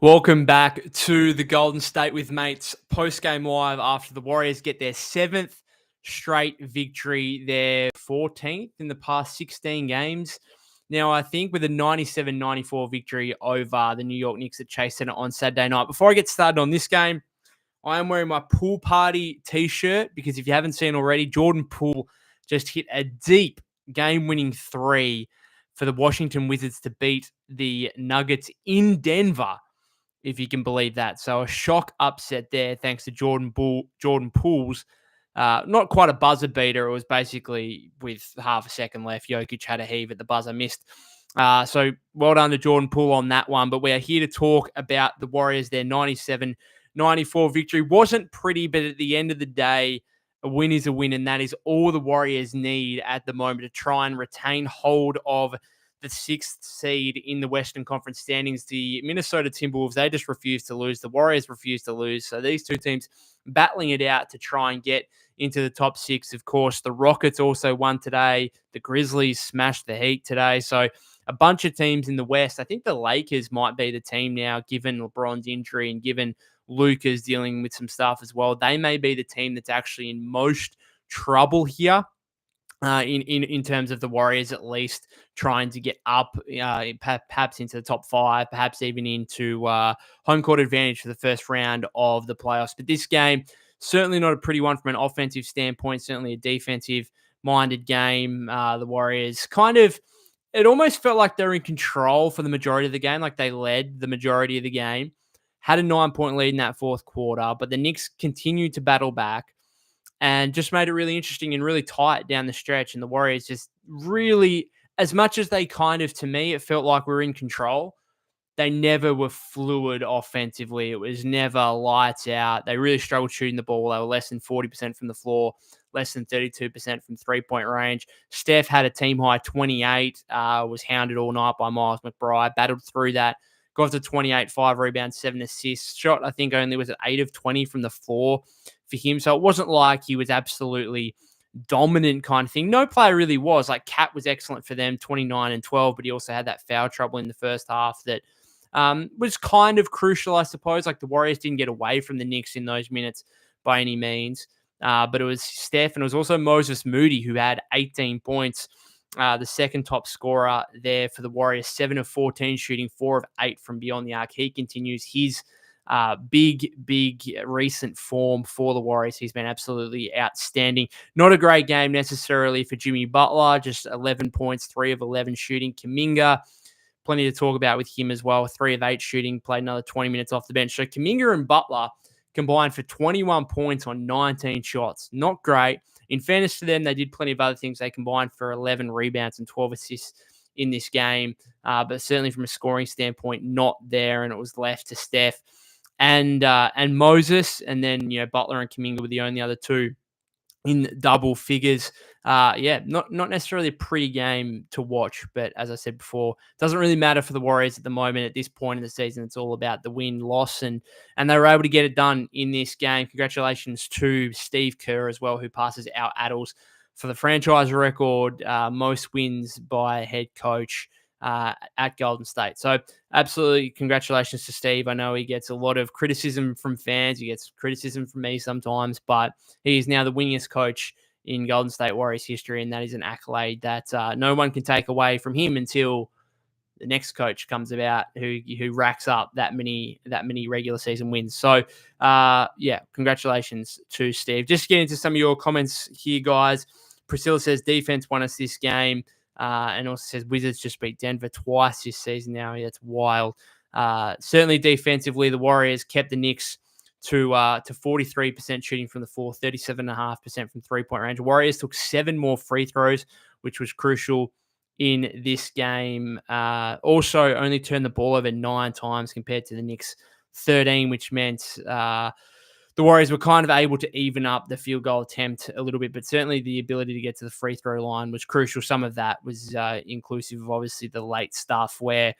Welcome back to the Golden State with Mates post-game live after the Warriors get their 7th straight victory, their 14th in the past 16 games. Now, I think with a 97-94 victory over the New York Knicks at Chase Center on Saturday night. Before I get started on this game, I am wearing my pool party t-shirt because if you haven't seen already, Jordan Poole just hit a deep game-winning three for the Washington Wizards to beat the Nuggets in Denver, if you can believe that. So a shock upset there thanks to Jordan Poole's, not quite a buzzer beater. It was basically with half a second left. Jokic had a heave at the buzzer, missed. So well done to Jordan Poole on that one. But we are here to talk about the Warriors. Their 97-94 victory wasn't pretty, but at the end of the day, a win is a win, and that is all the Warriors need at the moment to try and retain hold of the 6th seed in the Western Conference standings. The Minnesota Timberwolves, they just refuse to lose. The Warriors refuse to lose. So these two teams battling it out to try and get into the top 6. Of course, the Rockets also won today. The Grizzlies smashed the Heat today. So a bunch of teams in the West. I think the Lakers might be the team now, given LeBron's injury and given Luka's dealing with some stuff as well. They may be the team that's actually in most trouble here. In terms of the Warriors, at least trying to get up, perhaps into the top 5, perhaps even into home court advantage for the first round of the playoffs. But this game, certainly not a pretty one from an offensive standpoint, certainly a defensive-minded game. The Warriors it almost felt like they were in control for the majority of the game, like they led the majority of the game, had a 9-point lead in that fourth quarter, but the Knicks continued to battle back and just made it really interesting and really tight down the stretch. And the Warriors just really, as much as they to me, it felt like we were in control. They never were fluid offensively. It was never lights out. They really struggled shooting the ball. They were less than 40% from the floor, less than 32% from three-point range. Steph had a team-high 28, was hounded all night by Miles McBride, battled through that, got to 28, 5 rebounds, 7 assists. Shot, I think, only was at 8 of 20 from the floor for him. So it wasn't like he was absolutely dominant kind of thing. No player really was. Like Cat was excellent for them, 29 and 12, but he also had that foul trouble in the first half that was kind of crucial, I suppose. Like the Warriors didn't get away from the Knicks in those minutes by any means. But it was Steph, and it was also Moses Moody who had 18 points, the second top scorer there for the Warriors, 7 of 14 shooting, 4 of 8 from beyond the arc. He continues his big recent form for the Warriors. He's been absolutely outstanding. Not a great game necessarily for Jimmy Butler, just 11 points, 3 of 11 shooting. Kuminga, plenty to talk about with him as well. 3 of 8 shooting, played another 20 minutes off the bench. So Kuminga and Butler combined for 21 points on 19 shots. Not great. In fairness to them, they did plenty of other things. They combined for 11 rebounds and 12 assists in this game. But certainly from a scoring standpoint, not there. And it was left to Steph and Moses. And then, Butler and Kuminga were the only other two in double figures. Not necessarily a pretty game to watch, but as I said before, doesn't really matter for the Warriors at the moment. At this point in the season, it's all about the win-loss, and they were able to get it done in this game. Congratulations to Steve Kerr as well, who passes our Adels for the franchise record, most wins by a head coach at Golden State. So absolutely congratulations to Steve. I know he gets a lot of criticism from fans. He gets criticism from me sometimes, but he is now the winningest coach in Golden State Warriors history, and that is an accolade that no one can take away from him until the next coach comes about who racks up that many regular season wins. So, congratulations to Steve. Just get into some of your comments here, guys. Priscilla says defense won us this game. And also says Wizards just beat Denver twice this season now. Yeah, it's wild. Certainly defensively, the Warriors kept the Knicks to 43% shooting from the floor, 37.5% from three-point range. Warriors took 7 more free throws, which was crucial in this game. Also only turned the ball over 9 times compared to the Knicks 13, which meant the Warriors were kind of able to even up the field goal attempt a little bit, but certainly the ability to get to the free throw line was crucial. Some of that was inclusive of obviously the late stuff where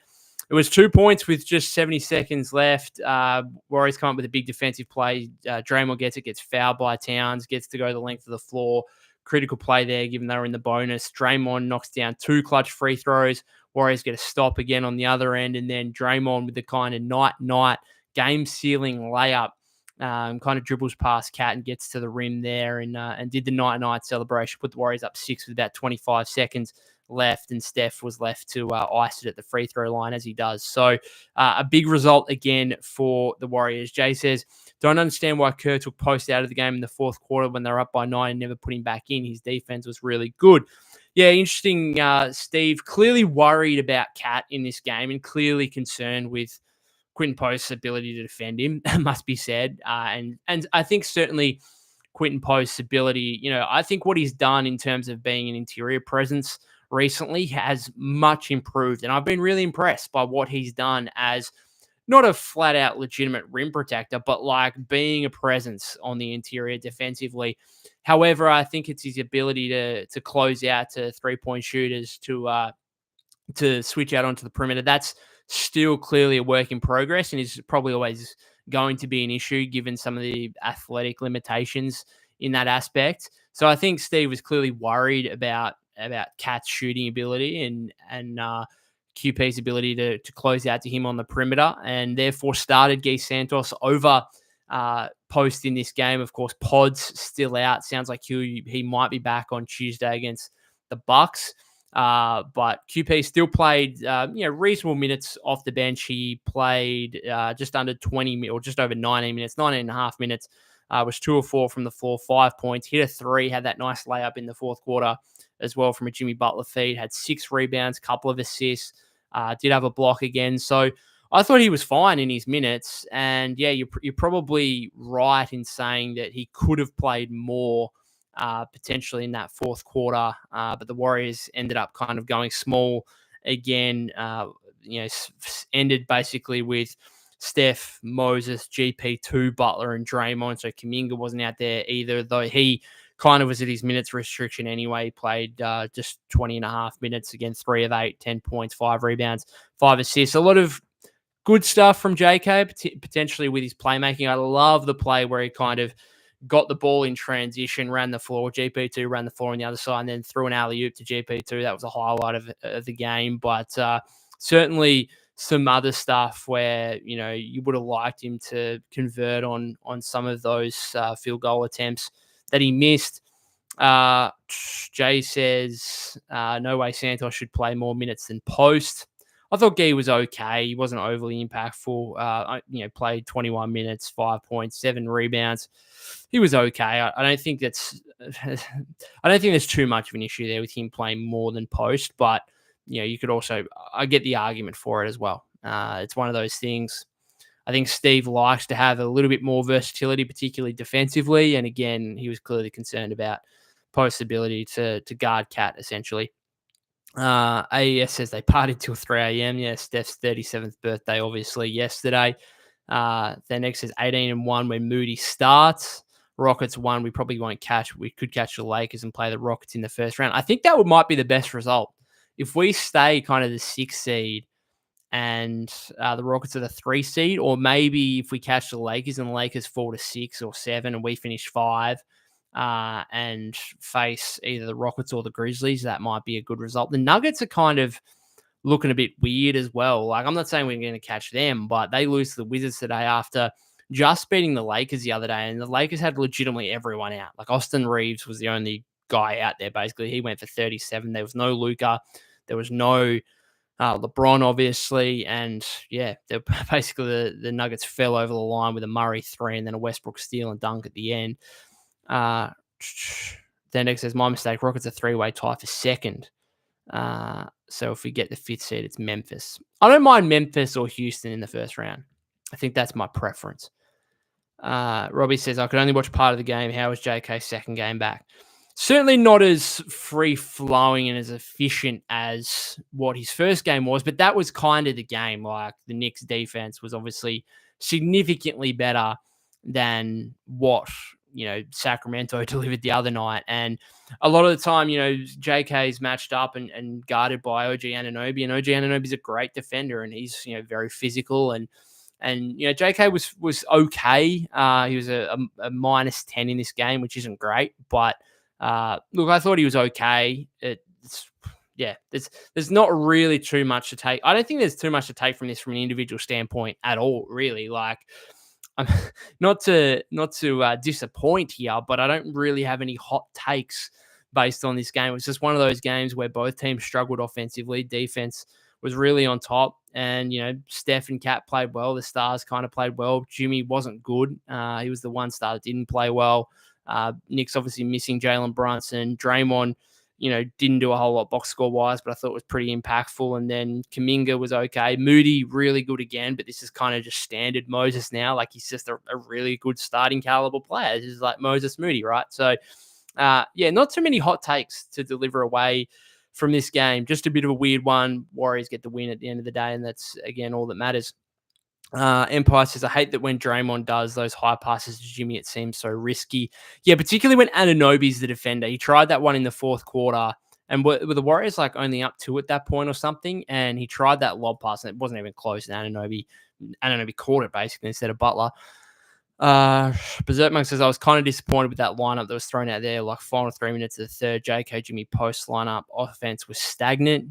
it was 2 points with just 70 seconds left. Warriors come up with a big defensive play. Draymond gets fouled by Towns, gets to go the length of the floor. Critical play there, given they were in the bonus. Draymond knocks down 2 clutch free throws. Warriors get a stop again on the other end, and then Draymond with the kind of night game-sealing layup. Kind of dribbles past Cat and gets to the rim there and did the night celebration, put the Warriors up 6 with about 25 seconds left, and Steph was left to ice it at the free throw line as he does. So a big result again for the Warriors. Jay says, don't understand why Kerr took Post out of the game in the fourth quarter when they're up by 9 and never put him back in. His defense was really good. Yeah, interesting, Steve. Clearly worried about Cat in this game and clearly concerned with Quinton Post's ability to defend him, must be said. And I think certainly Quinton Post's ability, I think what he's done in terms of being an interior presence recently has much improved. And I've been really impressed by what he's done as not a flat out legitimate rim protector, but like being a presence on the interior defensively. However, I think it's his ability to close out to 3-point shooters to switch out onto the perimeter. That's still clearly a work in progress and is probably always going to be an issue given some of the athletic limitations in that aspect. So I think Steve was clearly worried about Cat's shooting ability and QP's ability to close out to him on the perimeter, and therefore started Guy Santos over Post in this game. Of course, Pod's still out. Sounds like he might be back on Tuesday against the Bucks. But QP still played, reasonable minutes off the bench. He played just under 20 or just over 19 minutes, 19 and a half minutes. Was 2 of 4 from the floor, 5 points, hit a 3, had that nice layup in the fourth quarter as well from a Jimmy Butler feed, had 6 rebounds, couple of assists, did have a block again. So I thought he was fine in his minutes. And yeah, you're probably right in saying that he could have played more potentially in that fourth quarter. But the Warriors ended up kind of going small again, ended basically with Steph, Moses, GP2, Butler, and Draymond. So Kuminga wasn't out there either, though he kind of was at his minutes restriction anyway. He played just 20 and a half minutes, again, 3 of 8, 10 points, 5 rebounds, 5 assists. A lot of good stuff from JK, potentially with his playmaking. I love the play where he kind of got the ball in transition, ran the floor. GP2 ran the floor on the other side and then threw an alley-oop to GP2. That was a highlight of the game. But certainly some other stuff where, you would have liked him to convert on some of those field goal attempts that he missed. Jay says, no way Santos should play more minutes than Post. I thought Gee was okay. He wasn't overly impactful. Played 21 minutes, 5 points, 7 rebounds. He was okay. I don't think there's too much of an issue there with him playing more than Post, but you could also, I get the argument for it as well. It's one of those things. I think Steve likes to have a little bit more versatility, particularly defensively. And again, he was clearly concerned about Post's ability to guard Cat, essentially. AES says they partied till 3 a.m. Yeah, Steph's 37th birthday, obviously, yesterday. Their next is 18-1 when Moody starts. Rockets 1, we probably won't catch. We could catch the Lakers and play the Rockets in the first round. I think that might be the best result. If we stay kind of the 6th seed and the Rockets are the 3 seed, or maybe if we catch the Lakers and the Lakers fall to 6 or 7 and we finish 5 and face either the Rockets or the Grizzlies, that might be a good result. The Nuggets are kind of looking a bit weird as well. Like, I'm not saying we're going to catch them, but they lose to the Wizards today after just beating the Lakers the other day, and the Lakers had legitimately everyone out. Like, Austin Reeves was the only guy out there, basically. He went for 37. There was no Luka. There was no LeBron, obviously. And, yeah, basically the Nuggets fell over the line with a Murray 3 and then a Westbrook steal and dunk at the end. Then next says, my mistake, Rockets are 3-way tie for 2nd. So if we get the 5th seed, it's Memphis. I don't mind Memphis or Houston in the first round. I think that's my preference. Robbie says, I could only watch part of the game. How was JK's second game back? Certainly not as free-flowing and as efficient as what his first game was, but that was kind of the game. Like, the Knicks defense was obviously significantly better than what, Sacramento delivered the other night. And a lot of the time, JK's matched up and guarded by OG Anunoby, and OG Anunoby's a great defender, and he's, very physical. And JK was okay. He was a minus 10 in this game, which isn't great, but look, I thought he was okay. It's yeah, there's not really too much to take. I don't think there's too much to take from this from an individual standpoint at all, really. Like, I'm not to disappoint here, but I don't really have any hot takes based on this game. It was just one of those games where both teams struggled offensively. Defense was really on top, and Steph and Cat played well. The stars kind of played well. Jimmy wasn't good. He was the one star that didn't play well. Knicks obviously missing Jalen Brunson. Draymond, didn't do a whole lot box score wise, but I thought it was pretty impactful. And then Kuminga was okay. Moody, really good again, but this is kind of just standard Moses now. Like, he's just a really good starting caliber player. This is like Moses Moody, right? So, not too many hot takes to deliver away from this game. Just a bit of a weird one. Warriors get the win at the end of the day, and that's, again, all that matters. Empire says, I hate that when Draymond does those high passes to Jimmy, it seems so risky. Yeah, particularly when Anunoby's the defender. He tried that one in the fourth quarter, and were the Warriors like only up 2 at that point or something? And he tried that lob pass, and it wasn't even close. And Anunoby caught it basically instead of Butler. Berserk Monk says, I was kind of disappointed with that lineup that was thrown out there. Like, final 3 minutes of the third, JK Jimmy post lineup offense was stagnant.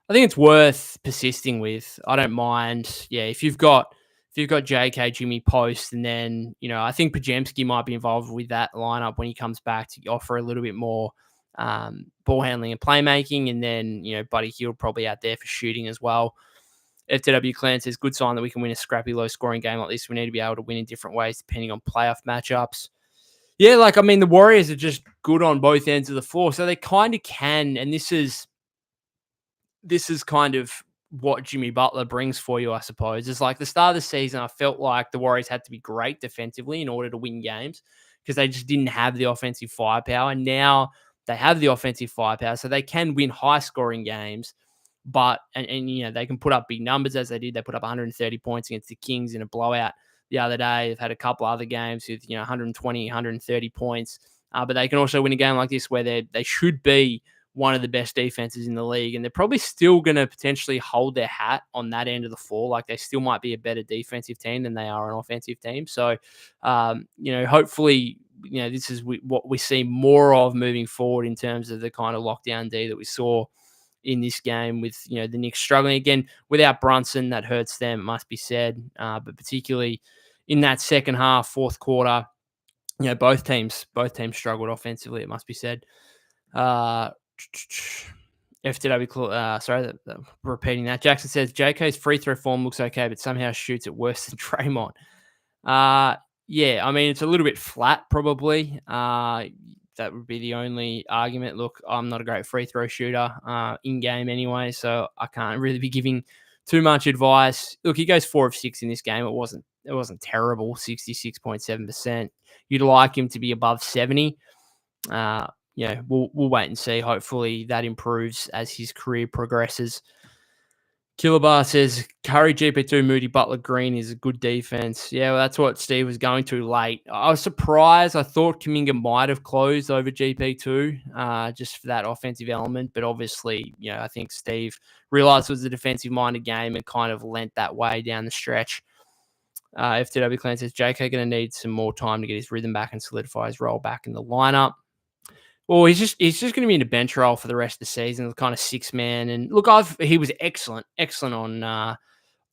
I think it's worth persisting with. I don't mind. Yeah, if you've got JK Jimmy post, and then I think Pajemski might be involved with that lineup when he comes back to offer a little bit more ball handling and playmaking, and then Buddy Hield probably out there for shooting as well. FTW Clan says, good sign that we can win a scrappy, low scoring game like this. We need to be able to win in different ways depending on playoff matchups. Yeah, the Warriors are just good on both ends of the floor, so they kind of can, and this is kind of what Jimmy Butler brings for you, I suppose. It's like the start of the season, I felt like the Warriors had to be great defensively in order to win games because they just didn't have the offensive firepower. And now they have the offensive firepower, so they can win high-scoring games. But, and they can put up big numbers as they did. They put up 130 points against the Kings in a blowout the other day. They've had a couple other games with, 120, 130 points. But they can also win a game like this where they should be one of the best defenses in the league, and they're probably still going to potentially hold their hat on that end of the floor. Like, they still might be a better defensive team than they are an offensive team. So, hopefully, this is what we see more of moving forward in terms of the kind of lockdown D that we saw in this game with, the Knicks struggling again without Brunson. That hurts them, it must be said. But particularly in that second half, fourth quarter, both teams struggled offensively, it must be said. FTW, repeating that. Jackson says, JK's free throw form looks okay, but somehow shoots it worse than Draymond. Yeah, I mean, it's a little bit flat, probably. That would be the only argument. Look, I'm not a great free throw shooter in game anyway, so I can't really be giving too much advice. Look, he goes 4 of 6 in this game. It wasn't terrible, 66.7%. You'd like him to be above 70. We'll wait and see. Hopefully that improves as his career progresses. Kilobar says, Curry, GP2, Moody, Butler, Green is a good defense. Yeah, well, that's what Steve was going to late. I was surprised. I thought Kuminga might have closed over GP2 just for that offensive element. But obviously, I think Steve realized it was a defensive-minded game and kind of lent that way down the stretch. FTW Clan says, JK going to need some more time to get his rhythm back and solidify his role back in the lineup. Well, he's just going to be in a bench role for the rest of the season, kind of 6-man. And look, he was excellent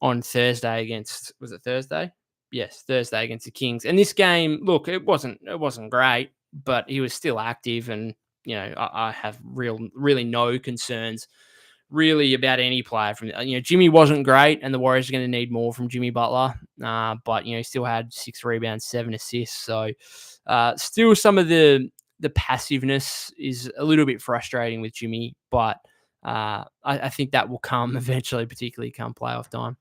on Thursday against, was it Thursday? Yes, Thursday against the Kings. And this game, look, it wasn't great, but he was still active. And I have really no concerns really about any player from. Jimmy wasn't great, and the Warriors are going to need more from Jimmy Butler. But he still had 6 rebounds, 7 assists. So still some of the passiveness is a little bit frustrating with Jimmy, but I think that will come eventually, particularly come playoff time.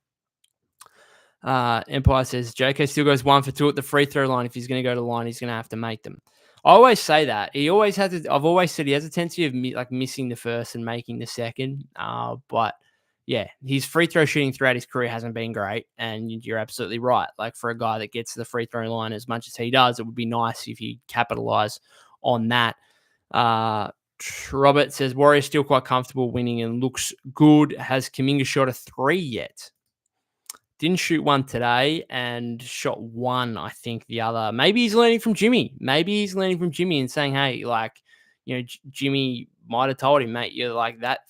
Empire says, JK still goes 1 for 2 at the free throw line. If he's going to go to the line, he's going to have to make them. I always say that. I've always said he has a tendency of missing the first and making the second. But yeah, his free throw shooting throughout his career hasn't been great. And you're absolutely right. Like, for a guy that gets to the free throw line as much as he does, it would be nice if he capitalize on that. Robert says, Warriors still quite comfortable winning and looks good. Has Kuminga shot a 3 yet? Didn't shoot one today and shot 1, I think, the other. Maybe he's learning from Jimmy. And saying, hey, Jimmy might have told him, mate, you're like that,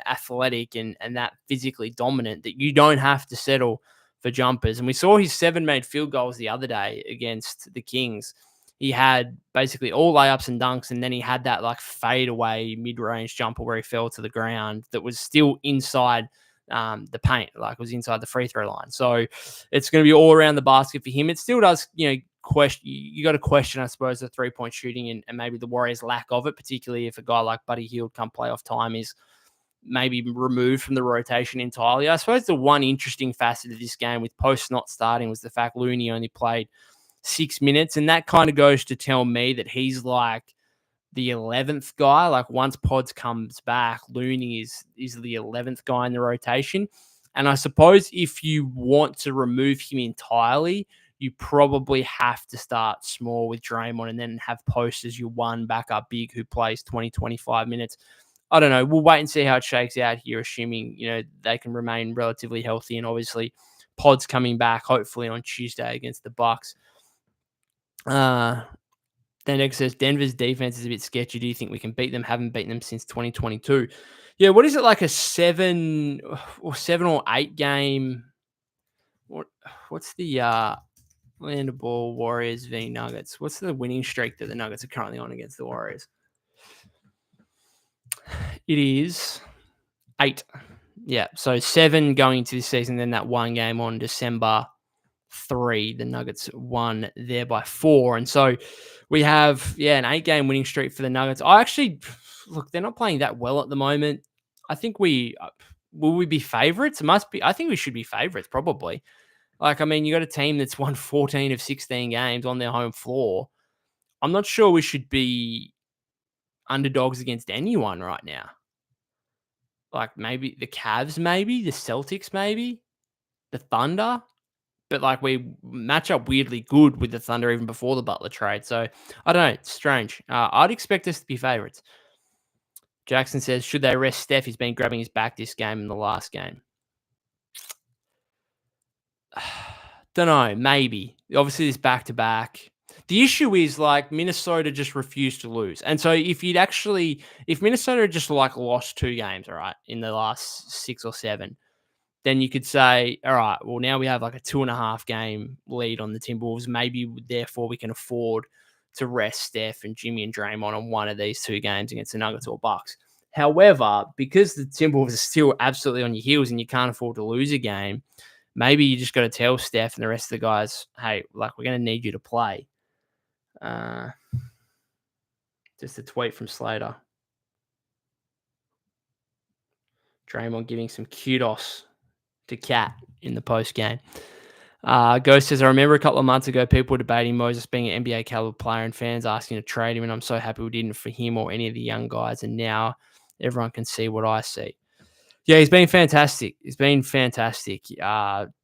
athletic and that physically dominant that you don't have to settle for jumpers. And we saw his 7 made field goals the other day against the Kings. He had basically all layups and dunks, and then he had that like fade away mid-range jumper where he fell to the ground that was still inside the paint, like it was inside the free throw line. So it's going to be all around the basket for him. It still does, you got to question, I suppose, the 3-point shooting and maybe the Warriors' lack of it, particularly if a guy like Buddy Hield come playoff time is maybe removed from the rotation entirely. I suppose the one interesting facet of this game with Post not starting was the fact Looney only played 6 minutes, and that kind of goes to tell me that he's like the 11th guy. Like once Pods comes back, Looney is the 11th guy in the rotation. And I suppose if you want to remove him entirely, you probably have to start small with Draymond and then have Post as your one backup big who plays 20, 25 minutes. I don't know. We'll wait and see how it shakes out here, assuming, they can remain relatively healthy. And obviously Pod's coming back hopefully on Tuesday against the Bucks. Then Egg says, Denver's defense is a bit sketchy. Do you think we can beat them? Haven't beaten them since 2022. Yeah, what is it, like a 7 or 8 game? What's the Land of Ball Warriors v Nuggets? What's the winning streak that the Nuggets are currently on against the Warriors? It is 8. Yeah, so 7 going into this season, then that one game on December 3, the Nuggets won there by 4. And so we have, an 8-game winning streak for the Nuggets. I actually, look, they're not playing that well at the moment. I think will we be favorites? It must be. I think we should be favorites, probably. Like, I mean, you got a team that's won 14 of 16 games on their home floor. I'm not sure we should be underdogs against anyone right now. Like maybe the Cavs, maybe the Celtics, maybe the Thunder. But like we match up weirdly good with the Thunder even before the Butler trade. So I don't know. It's strange. I'd expect us to be favorites. Jackson says, should they rest Steph? He's been grabbing his back this game and the last game. Don't know. Maybe. Obviously, this back-to-back. The issue is like Minnesota just refused to lose. And so if Minnesota had just like lost 2 games, all right, in the last 6 or 7, then you could say, all right, well, now we have like a 2.5 game lead on the Timberwolves. Maybe therefore we can afford to rest Steph and Jimmy and Draymond on one of these 2 games against the Nuggets or Bucks. However, because the Timberwolves are still absolutely on your heels and you can't afford to lose a game, maybe you just got to tell Steph and the rest of the guys, hey, like we're going to need you to play. Just a tweet from Slater. Draymond giving some kudos to Cat in the post game. Ghost says, I remember a couple of months ago, people were debating Moses being an NBA caliber player and fans asking to trade him. And I'm so happy we didn't for him or any of the young guys. And now everyone can see what I see. Yeah, he's been fantastic.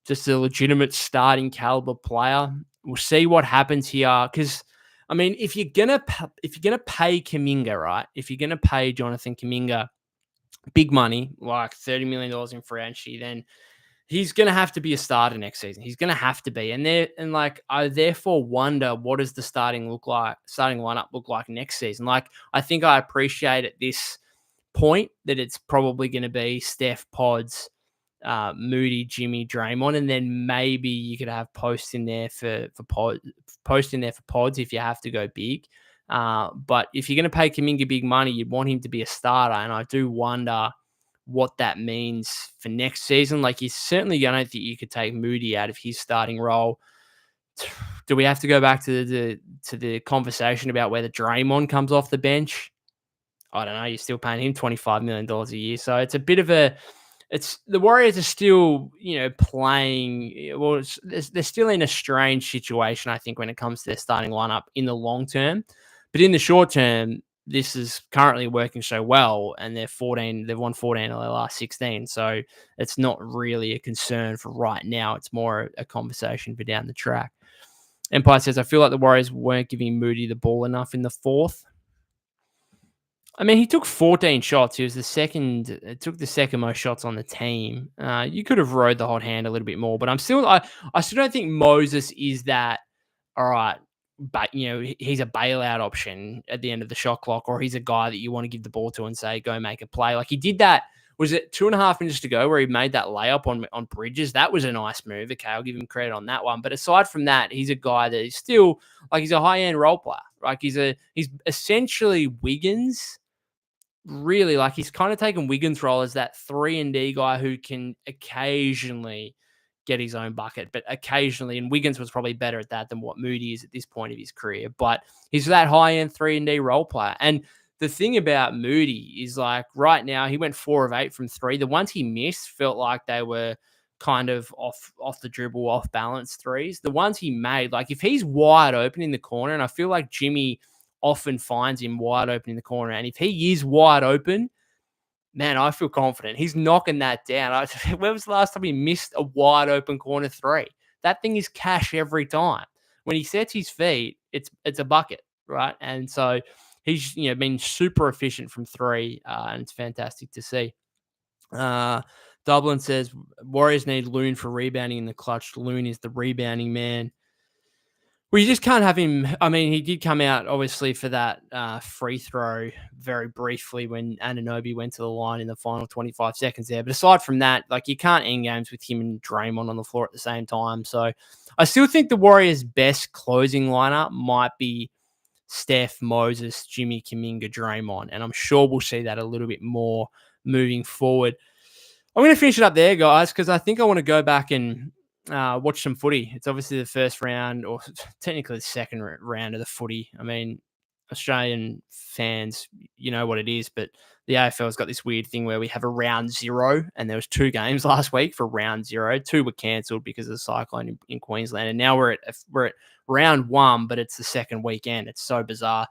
Just a legitimate starting caliber player. We'll see what happens here. Because, I mean, if you're gonna pay Kuminga, right? If you're gonna pay Jonathan Kuminga big money, like $30 million in free agency, then he's going to have to be a starter next season. He's going to have to be. And I therefore wonder, what does the starting lineup look like next season? Like, I think I appreciate at this point that it's probably going to be Steph, Pods, Moody, Jimmy, Draymond, and then maybe you could have Post in there for Pods if you have to go big. But if you're going to pay Kuminga big money, you'd want him to be a starter. And I do wonder what that means for next season. Like, you certainly don't think you could take Moody out of his starting role. Do we have to go back to the conversation about whether Draymond comes off the bench? I don't know. You're still paying him $25 million a year. So it's a bit of the Warriors are still, playing. Well, they're still in a strange situation, I think, when it comes to their starting lineup in the long term. But in the short term, this is currently working so well, and they've won 14 of their last 16. So it's not really a concern for right now. It's more a conversation for down the track. Empire says, I feel like the Warriors weren't giving Moody the ball enough in the 4th. I mean, he took 14 shots. He was took the second most shots on the team. You could have rode the hot hand a little bit more, but I still don't think Moses is that, all right, but he's a bailout option at the end of the shot clock, or he's a guy that you want to give the ball to and say, go make a play. Like he did that. Was it 2.5 minutes to go where he made that layup on Bridges? That was a nice move. Okay, I'll give him credit on that one. But aside from that, he's a guy that is still like he's a high end role player. Like he's essentially Wiggins. Really, like he's kind of taken Wiggins' role as that 3-and-D guy who can occasionally get his own bucket, but occasionally, and Wiggins was probably better at that than what Moody is at this point of his career. But he's that high-end 3-and-D role player. And the thing about Moody is like right now he went 4 of 8 from 3. The ones he missed felt like they were kind of off the dribble, off balance threes. The ones he made, like if he's wide open in the corner, and I feel like Jimmy often finds him wide open in the corner, and if he is wide open, man, I feel confident. He's knocking that down. When was the last time he missed a wide open corner 3? That thing is cash every time. When he sets his feet, it's a bucket, right? And so he's been super efficient from 3, and it's fantastic to see. Dublin says Warriors need Loon for rebounding in the clutch. Loon is the rebounding man. Well, you just can't have him. I mean, he did come out, obviously, for that free throw very briefly when Anunoby went to the line in the final 25 seconds there. But aside from that, like you can't end games with him and Draymond on the floor at the same time. So I still think the Warriors' best closing lineup might be Steph, Moses, Jimmy, Kuminga, Draymond. And I'm sure we'll see that a little bit more moving forward. I'm going to finish it up there, guys, because I think I want to go back and watch some footy. It's obviously the first round, or technically the second round of the footy. I mean, Australian fans, you know what it is, but the AFL's got this weird thing where we have a round 0, and there was 2 games last week for round 0. 2 were cancelled because of the cyclone in Queensland, and now we're at round 1, but it's the second weekend. It's so bizarre.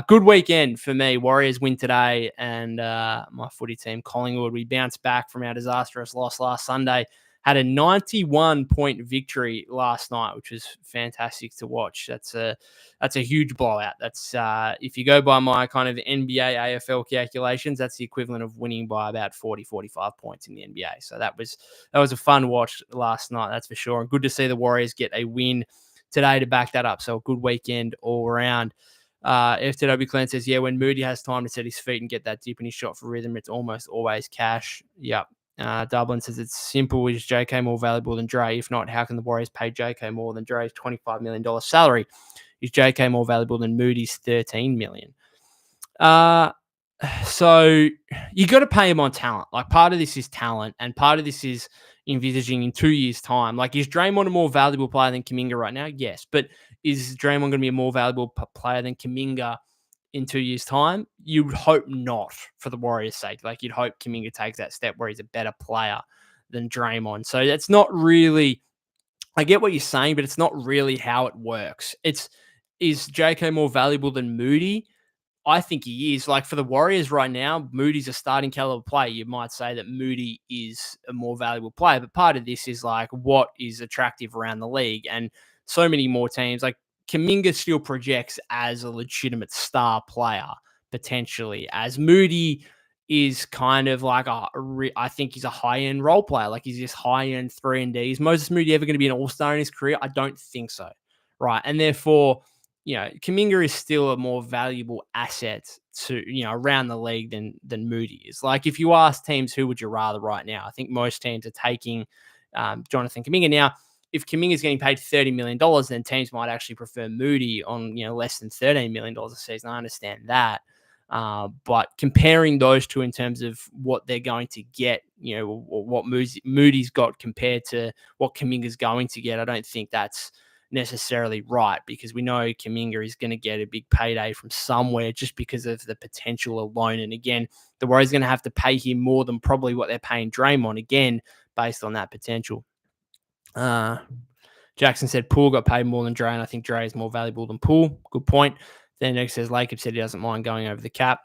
Good weekend for me. Warriors win today, and my footy team, Collingwood, we bounced back from our disastrous loss last Sunday. Had a 91-point victory last night, which was fantastic to watch. That's a huge blowout. That's if you go by my kind of NBA AFL calculations, that's the equivalent of winning by about 40, 45 points in the NBA. So that was a fun watch last night, that's for sure. And good to see the Warriors get a win today to back that up. So a good weekend all around. FTW Clan says, yeah, when Moody has time to set his feet and get that dip in his shot for rhythm, it's almost always cash. Yep. Dublin says it's simple. Is JK more valuable than Dre? If not, how can the Warriors pay JK more than Dre's $25 million salary? Is JK more valuable than Moody's $13 million? So you got to pay him on talent. Like part of this is talent, and part of this is envisaging in 2 years' time. Like, is Draymond a more valuable player than Kuminga right now? Yes, but is Draymond going to be a more valuable player than Kuminga in 2 years' time? You'd hope not, for the Warriors' sake. Like, you'd hope Kuminga takes that step where he's a better player than Draymond. So that's not really, I get what you're saying, but it's not really how it works. Is JK more valuable than Moody? I think he is. Like, for the Warriors right now, Moody's a starting caliber player. You might say that Moody is a more valuable player, but part of this is like what is attractive around the league, and so many more teams. Like, Kuminga still projects as a legitimate star player, potentially, as Moody is kind of like I think he's a high-end role player. Like, he's this high-end 3-and-D. Is Moses Moody ever going to be an all-star in his career? I don't think so. Right. And therefore, Kuminga is still a more valuable asset to, around the league than Moody is. Like, if you ask teams, who would you rather right now? I think most teams are taking Jonathan Kuminga. Now, if Kuminga is getting paid $30 million, then teams might actually prefer Moody on, less than $13 million a season. I understand that. But comparing those two in terms of what they're going to get, what Moody's got compared to what Kuminga's going to get, I don't think that's necessarily right, because we know Kuminga is going to get a big payday from somewhere just because of the potential alone. And again, the Warriors are going to have to pay him more than probably what they're paying Draymond, again, based on that potential. Jackson said Poole got paid more than Dre, and I think Dre is more valuable than Poole. Good point. Then next says Lacob said he doesn't mind going over the cap.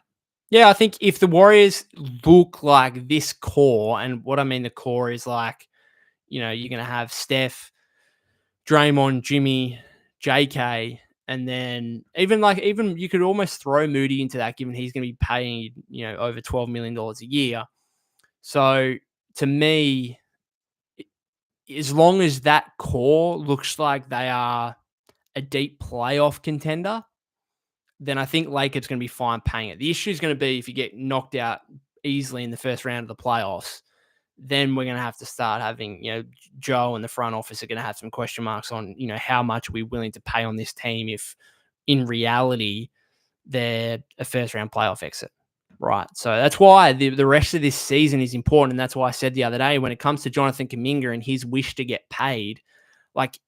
Yeah, I think if the Warriors look like this core, and what I mean the core is like, you're going to have Steph, Draymond, Jimmy, JK, and then even you could almost throw Moody into that, given he's going to be paying, over $12 million a year. So to me, as long as that core looks like they are a deep playoff contender, then I think Lakers going to be fine paying it. The issue is going to be if you get knocked out easily in the first round of the playoffs, then we're going to have to start having, Joe and the front office are going to have some question marks on, how much are we willing to pay on this team if in reality they're a first round playoff exit. Right. So that's why the rest of this season is important. And that's why I said the other day, when it comes to Jonathan Kuminga and his wish to get paid, like,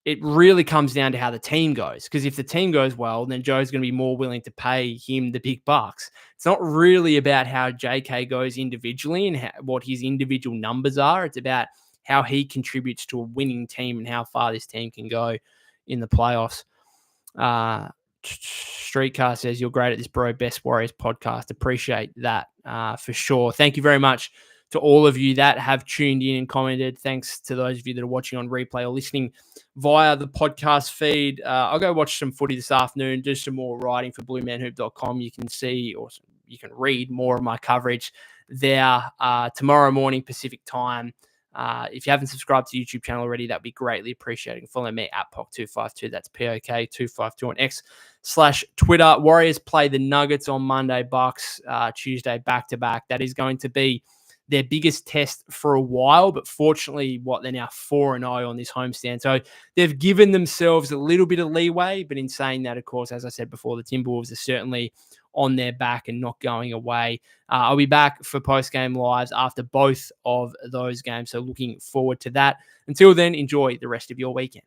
it really comes down to how the team goes. Because if the team goes well, then Joe's going to be more willing to pay him the big bucks. It's not really about how JK goes individually and what his individual numbers are. It's about how he contributes to a winning team and how far this team can go in the playoffs. Streetcar says, "You're great at this, bro. Best Warriors podcast." Appreciate that for sure. Thank you very much to all of you that have tuned in and commented. Thanks to those of you that are watching on replay or listening via the podcast feed. I'll go watch some footy this afternoon, do some more writing for bluemanhoop.com. You can see, or you can read more of my coverage there tomorrow morning Pacific time. If you haven't subscribed to the YouTube channel already, that'd be greatly appreciated. Follow me at POK252. That's POK252 on X/Twitter. Warriors play the Nuggets on Monday, Bucks Tuesday back-to-back. That is going to be their biggest test for a while, but fortunately, they're now 4-0 on this homestand. So they've given themselves a little bit of leeway, but in saying that, of course, as I said before, the Timberwolves are certainly on their back and not going away. I'll be back for post-game lives after both of those games, so looking forward to that. Until then, enjoy the rest of your weekend.